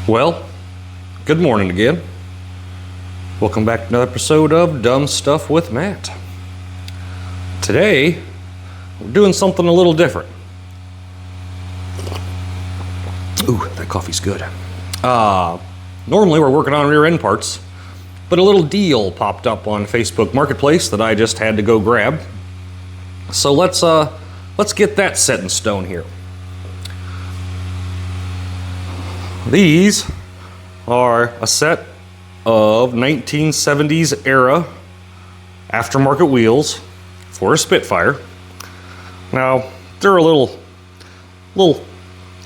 Well, good morning again. Welcome back to another episode of Dumb Stuff with Matt. Today, we're doing something a little different. Ooh, that coffee's good. Normally we're working on rear end parts, but a little deal popped up on Facebook Marketplace that I just had to go grab. So let's get that set in stone here. These are a set of 1970s era aftermarket wheels for a Spitfire. Now, they're a little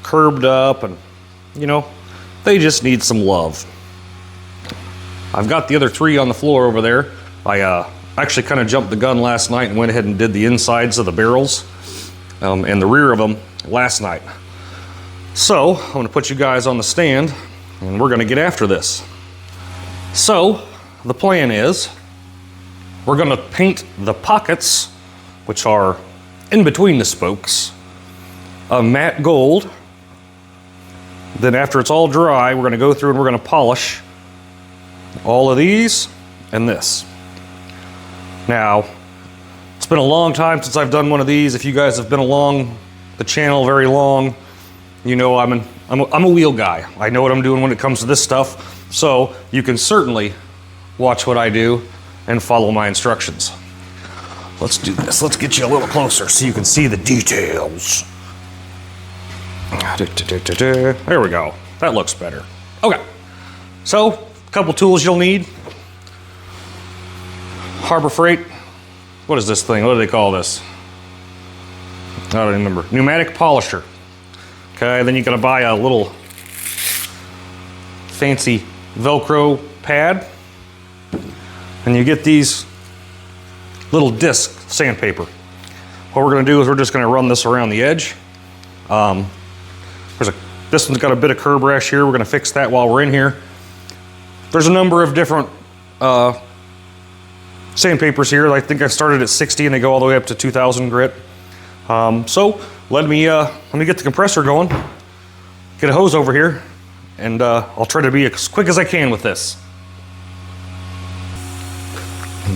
curbed up and, they just need some love. I've got the other three on the floor over there. I actually kind of jumped the gun last night and went ahead and did the insides of the barrels and the rear of them last night. So, I'm going to put you guys on the stand and we're going to get after this. So, the plan is we're going to paint the pockets, which are in between the spokes, a matte gold. Then after it's all dry, we're going to go through and we're going to polish all of these and this. Now, it's been a long time since I've done one of these. If you guys have been along the channel very long, you know I'm a wheel guy. I know what I'm doing when it comes to this stuff. So you can certainly watch what I do and follow my instructions. Let's do this. Let's get you a little closer so you can see the details. There we go. That looks better. Okay. So, a couple tools you'll need. Harbor Freight. What is this thing? What do they call this? I don't remember. Pneumatic polisher. Okay, then you're gonna buy a little fancy Velcro pad. And you get these little disc sandpaper. What we're gonna do is we're just gonna run this around the edge. This one's got a bit of curb rash here. We're gonna fix that while we're in here. There's a number of different sandpapers here. I think I started at 60 and they go all the way up to 2000 grit. So let me get the compressor going, get a hose over here, and I'll try to be as quick as I can with this.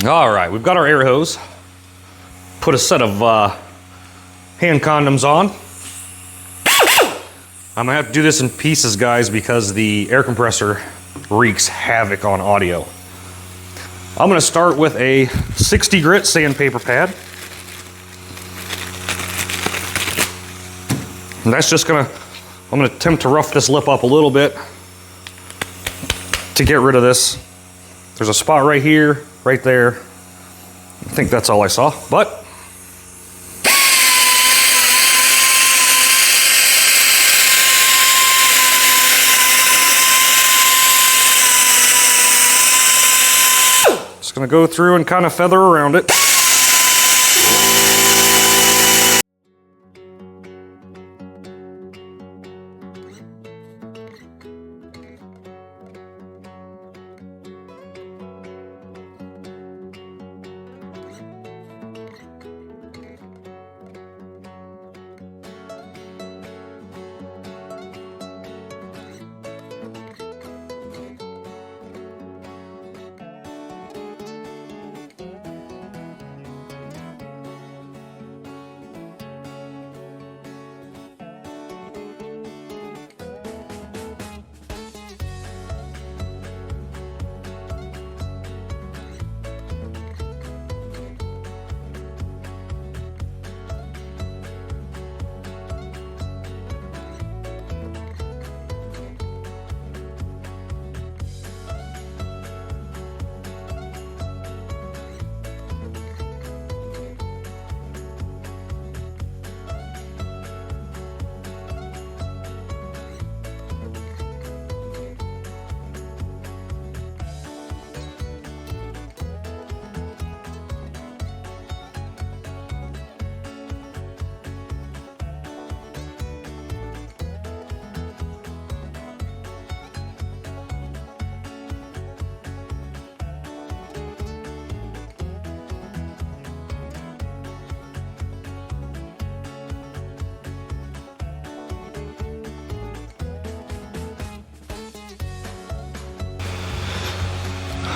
All right, we've got our air hose. Put a set of hand condoms on. I'm gonna have to do this in pieces, guys, because the air compressor wreaks havoc on audio. I'm gonna start with a 60 grit sandpaper pad. And that's just I'm gonna attempt to rough this lip up a little bit to get rid of this. There's a spot right here, right there. I think that's all I saw, but just gonna go through and kind of feather around it.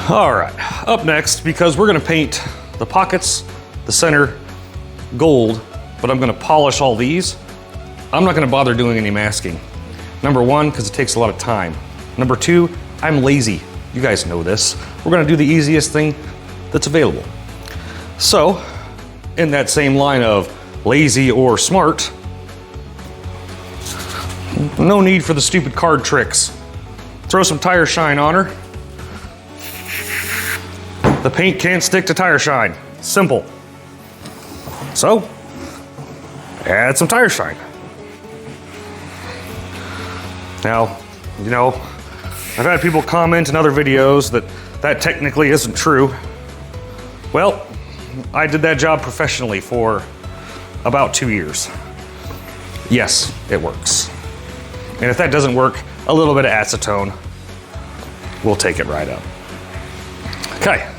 All right, up next, because we're gonna paint the pockets, the center, gold, but I'm gonna polish all these, I'm not gonna bother doing any masking. Number one, because it takes a lot of time. Number two, I'm lazy. You guys know this. We're gonna do the easiest thing that's available. So, in that same line of lazy or smart, no need for the stupid card tricks. Throw some tire shine on her. The paint can't stick to tire shine. Simple. So, add some tire shine. Now, you know, I've had people comment in other videos that that technically isn't true. Well, I did that job professionally for about 2 years. Yes, it works. And if that doesn't work, a little bit of acetone will take it right up. Okay.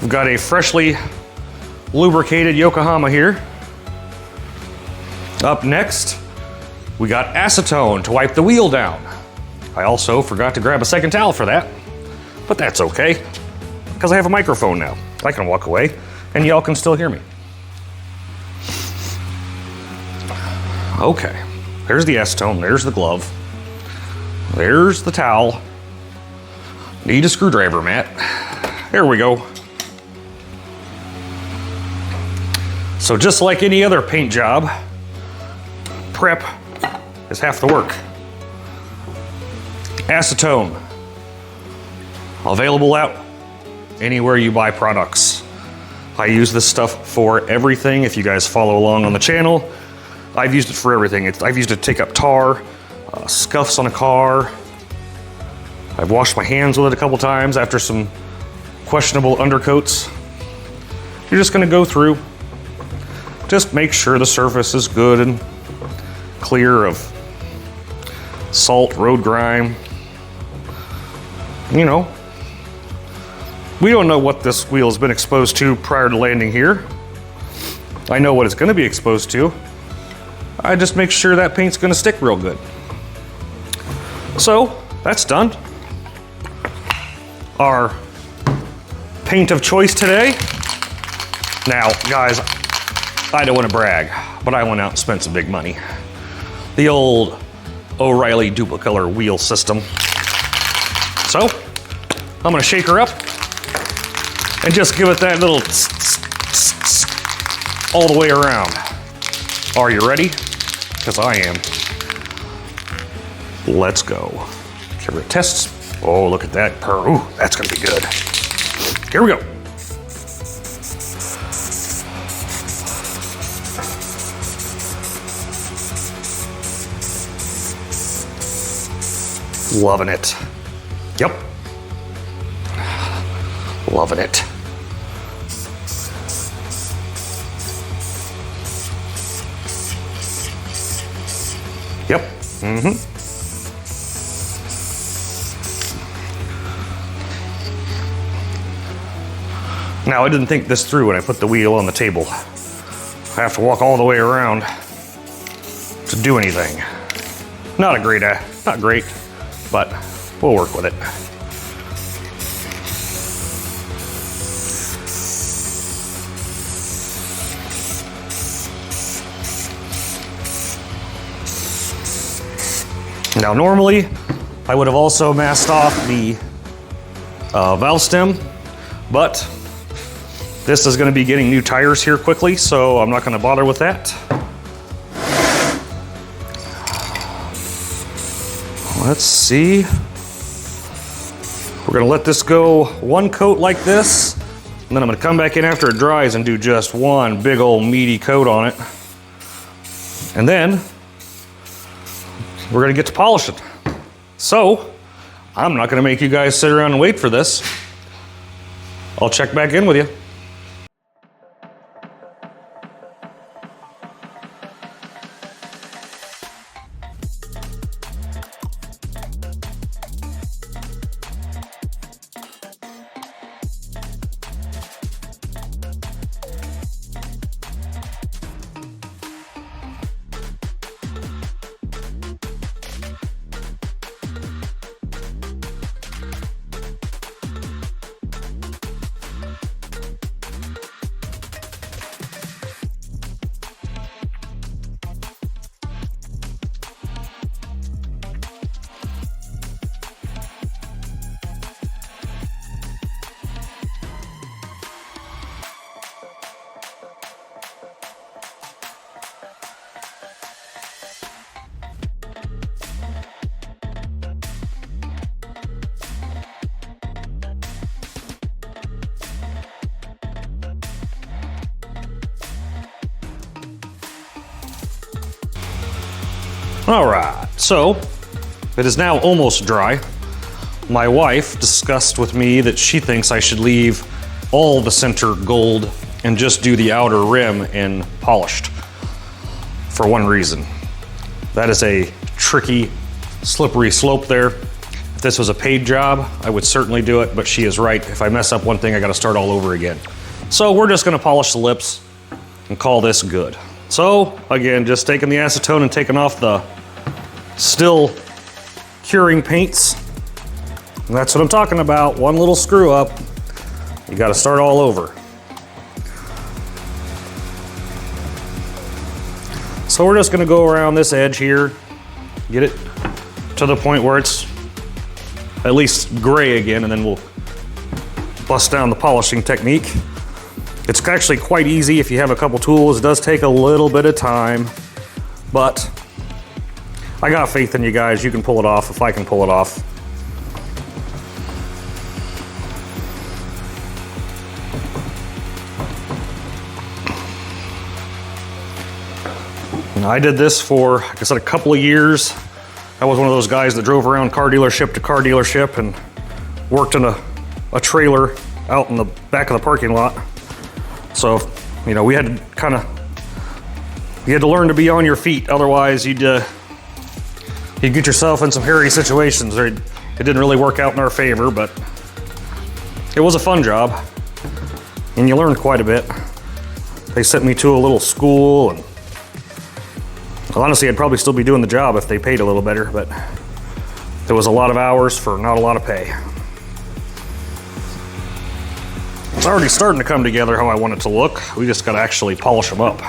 We've got a freshly lubricated Yokohama here. Up next, we got acetone to wipe the wheel down. I also forgot to grab a second towel for that, but that's okay, because I have a microphone now. I can walk away, and y'all can still hear me. Okay, there's the acetone, there's the glove, there's the towel. Need a screwdriver, Matt. There we go. So just like any other paint job, prep is half the work. Acetone, available out anywhere you buy products. I use this stuff for everything. If you guys follow along on the channel, I've used it for everything. I've used it to take up tar, scuffs on a car. I've washed my hands with it a couple times after some questionable undercoats. You're just gonna go through, just make sure the surface is good and clear of salt, road grime. You know, we don't know what this wheel has been exposed to prior to landing here. I know what it's gonna be exposed to. I just make sure that paint's gonna stick real good. So, that's done. Our paint of choice today. Now, guys, I don't wanna brag, but I went out and spent some big money. The old O'Reilly Duplicolor wheel system. So, I'm gonna shake her up and just give it that little all the way around. Are you ready? Because I am. Let's go. Camera tests. Oh, look at that. Ooh, that's gonna be good. Here we go. Loving it. Yep. Loving it. Yep. Mm-hmm. Now, I didn't think this through when I put the wheel on the table. I have to walk all the way around to do anything. Not great, but we'll work with it. Now, normally, I would have also masked off the valve stem, but this is going to be getting new tires here quickly, so I'm not going to bother with that. Let's see. We're going to let this go one coat like this, and then I'm going to come back in after it dries and do just one big old meaty coat on it. And then we're going to get to polish it. So I'm not going to make you guys sit around and wait for this. I'll check back in with you. All right, so it is now almost dry. My wife discussed with me that she thinks I should leave all the center gold and just do the outer rim in polished for one reason. That is a tricky, slippery slope there. If this was a paid job, I would certainly do it, but she is right. If I mess up one thing, I gotta start all over again. So we're just gonna polish the lips and call this good. So again, just taking the acetone and taking off the still curing paints. And that's what I'm talking about. One little screw up, you gotta start all over. So we're just gonna go around this edge here, get it to the point where it's at least gray again, and then we'll bust down the polishing technique. It's actually quite easy if you have a couple tools. It does take a little bit of time, but I got faith in you guys. You can pull it off if I can pull it off. And I did this for, like I said, a couple of years. I was one of those guys that drove around car dealership to car dealership and worked in a trailer out in the back of the parking lot. So, you know, you had to learn to be on your feet. Otherwise, you'd get yourself in some hairy situations. It didn't really work out in our favor, but it was a fun job, and you learned quite a bit. They sent me to a little school, and honestly, I'd probably still be doing the job if they paid a little better, but there was a lot of hours for not a lot of pay. It's already starting to come together how I want it to look. We just got to actually polish them up.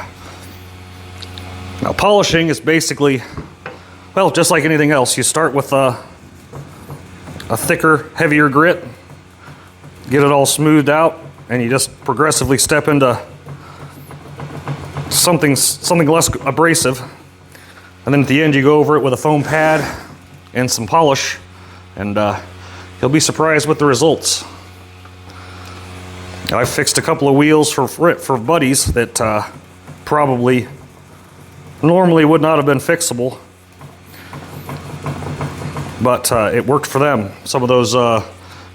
Now, polishing is basically, well, just like anything else. You start with a thicker, heavier grit, get it all smoothed out, and you just progressively step into something less abrasive. And then at the end, you go over it with a foam pad and some polish, and you'll be surprised with the results. I fixed a couple of wheels for buddies that probably normally would not have been fixable, but it worked for them. Some of those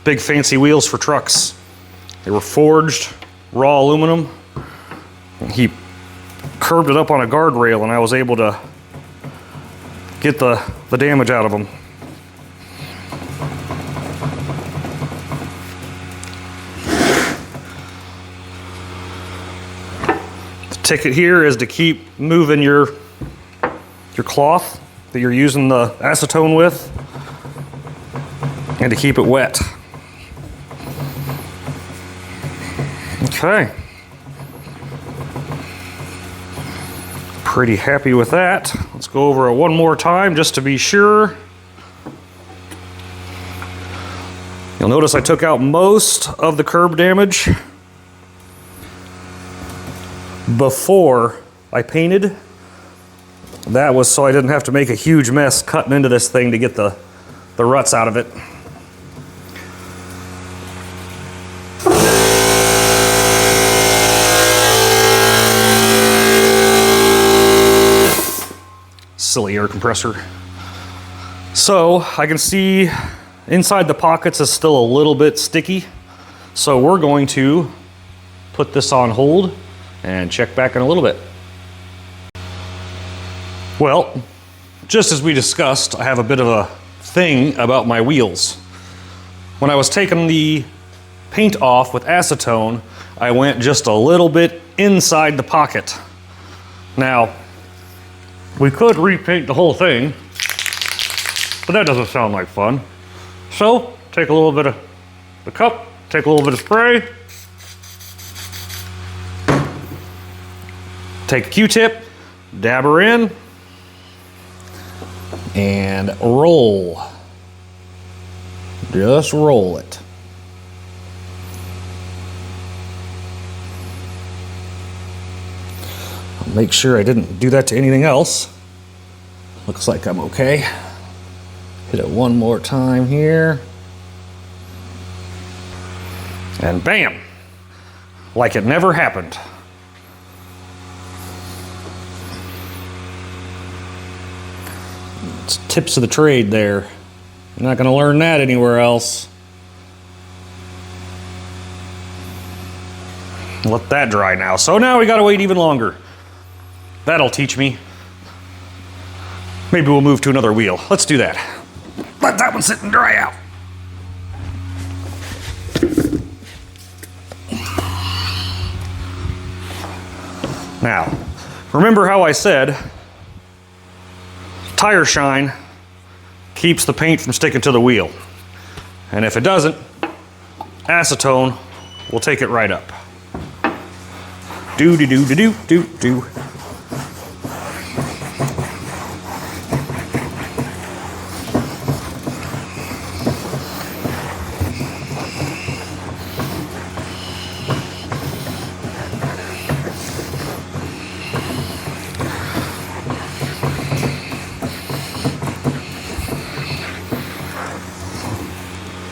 big fancy wheels for trucks. They were forged, raw aluminum. He curved it up on a guardrail, and I was able to get the damage out of them. The ticket here is to keep moving your cloth that you're using the acetone with, and to keep it wet. Okay. Pretty happy with that. Let's go over it one more time just to be sure. You'll notice I took out most of the curb damage before I painted. That was so I didn't have to make a huge mess cutting into this thing to get the ruts out of it. Silly air compressor. So I can see inside the pockets is still a little bit sticky. So we're going to put this on hold and check back in a little bit. Well, just as we discussed, I have a bit of a thing about my wheels. When I was taking the paint off with acetone, I went just a little bit inside the pocket. Now, we could repaint the whole thing, but that doesn't sound like fun. So, take a little bit of the cup, take a little bit of spray, take a Q-tip, dab her in, and roll. Just roll it. I'll make sure I didn't do that to anything else. Looks like I'm okay. Hit it one more time here. And bam! Like it never happened. tips of the trade there. You're not going to learn that anywhere else. Let that dry now. So now we got to wait even longer. That'll teach me. Maybe we'll move to another wheel. Let's do that. Let that one sit and dry out. Now, remember how I said tire shine keeps the paint from sticking to the wheel. And if it doesn't, acetone will take it right up. Do.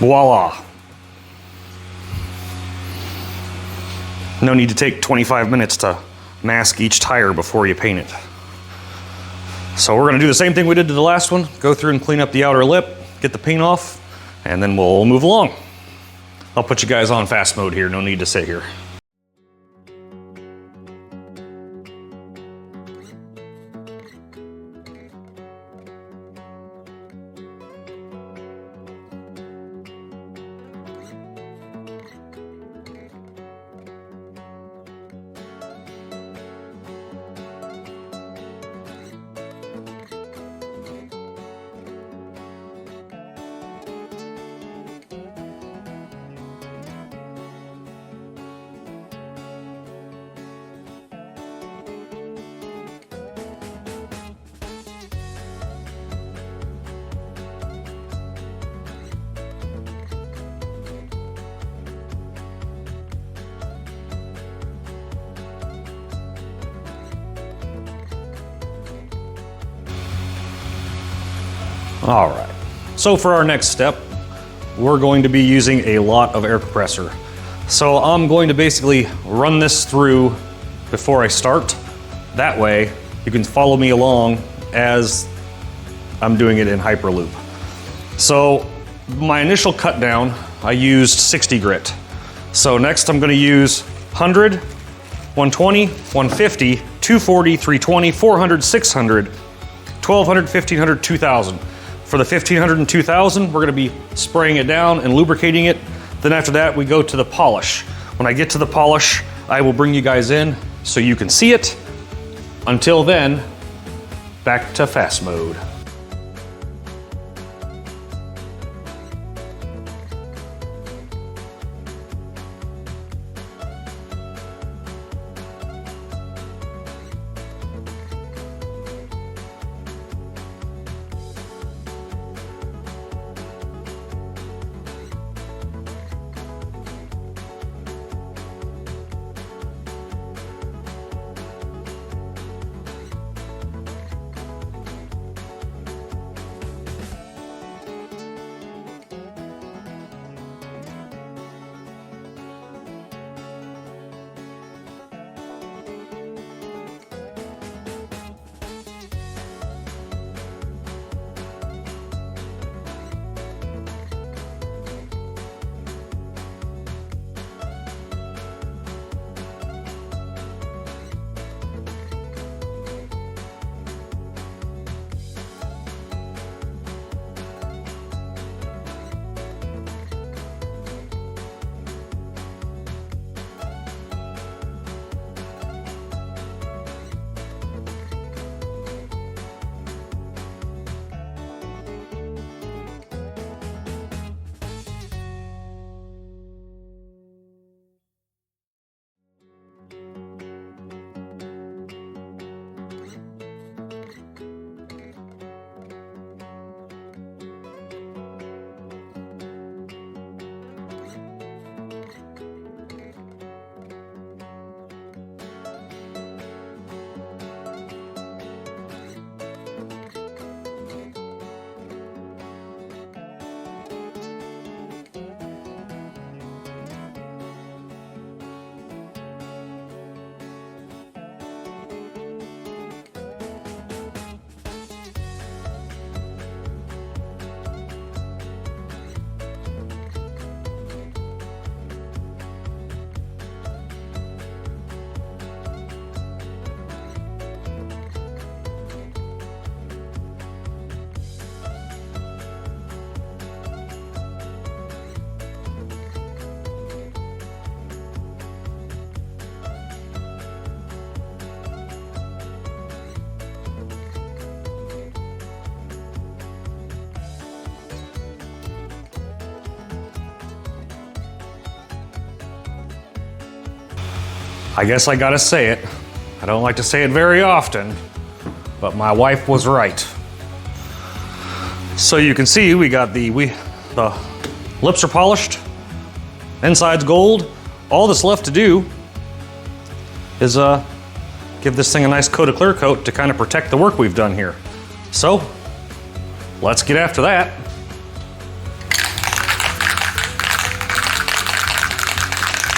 Voila. No need to take 25 minutes to mask each tire before you paint it. So we're gonna do the same thing we did to the last one. Go through and clean up the outer lip, get the paint off, and then we'll move along. I'll put you guys on fast mode here, no need to sit here. All right, so for our next step, we're going to be using a lot of air compressor. So I'm going to basically run this through before I start. That way you can follow me along as I'm doing it in Hyperloop. So my initial cut down, I used 60 grit. So next I'm gonna use 100, 120, 150, 240, 320, 400, 600, 1200, 1500, 2000. For the 1500 and 2000, we're gonna be spraying it down and lubricating it. Then after that, we go to the polish. When I get to the polish, I will bring you guys in so you can see it. Until then, back to fast mode. I guess I gotta say it. I don't like to say it very often, but my wife was right. So you can see we got the lips are polished, inside's gold. All that's left to do is give this thing a nice coat of clear coat to kind of protect the work we've done here. So let's get after that.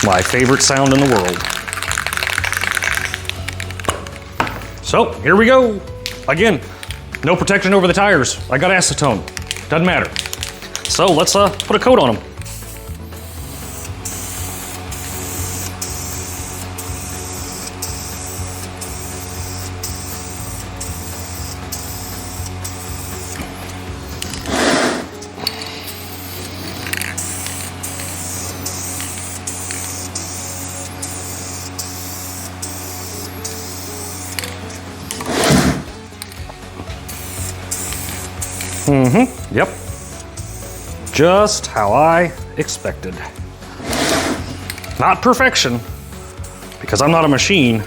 My favorite sound in the world. So here we go. Again, no protection over the tires. I got acetone. Doesn't matter. So let's put a coat on them. Yep. Just how I expected. Not perfection, because I'm not a machine,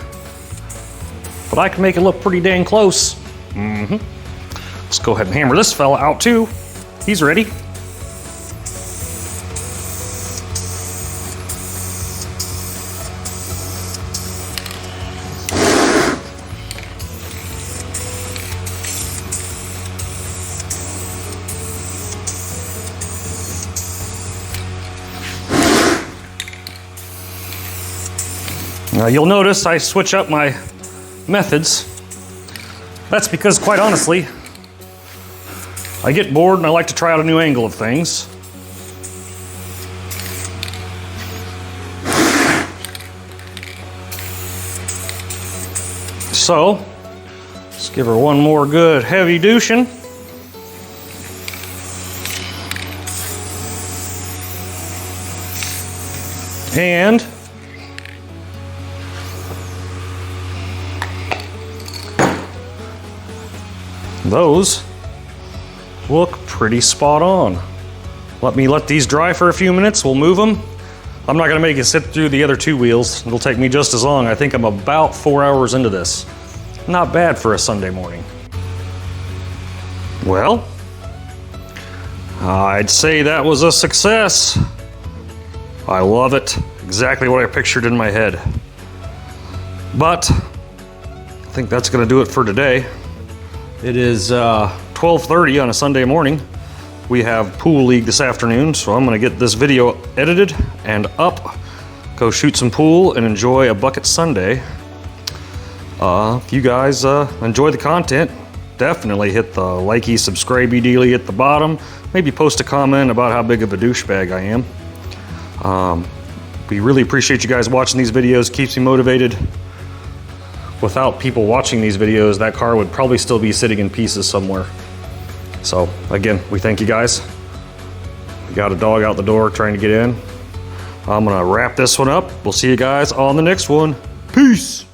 but I can make it look pretty dang close. Let's go ahead and hammer this fella out too. He's ready. Now you'll notice I switch up my methods. That's because, quite honestly, I get bored and I like to try out a new angle of things. So, let's give her one more good heavy douching. And those look pretty spot on. Let these dry for a few minutes. We'll move them. I'm not gonna make it sit through the other two wheels. It'll take me just as long. I think I'm about 4 hours into this. Not bad for a Sunday morning. Well, I'd say that was a success. I love it. Exactly what I pictured in my head. But I think that's gonna do it for today. It is 12:30 on a Sunday morning. We have pool league this afternoon, so I'm gonna get this video edited and up, go shoot some pool and enjoy a bucket Sunday. If you guys enjoy the content, definitely hit the likey, subscribey dealy at the bottom. Maybe post a comment about how big of a douchebag I am. We really appreciate you guys watching these videos. Keeps me motivated. Without people watching these videos, that car would probably still be sitting in pieces somewhere. So again, we thank you guys. We got a dog out the door trying to get in. I'm gonna wrap this one up. We'll see you guys on the next one. Peace.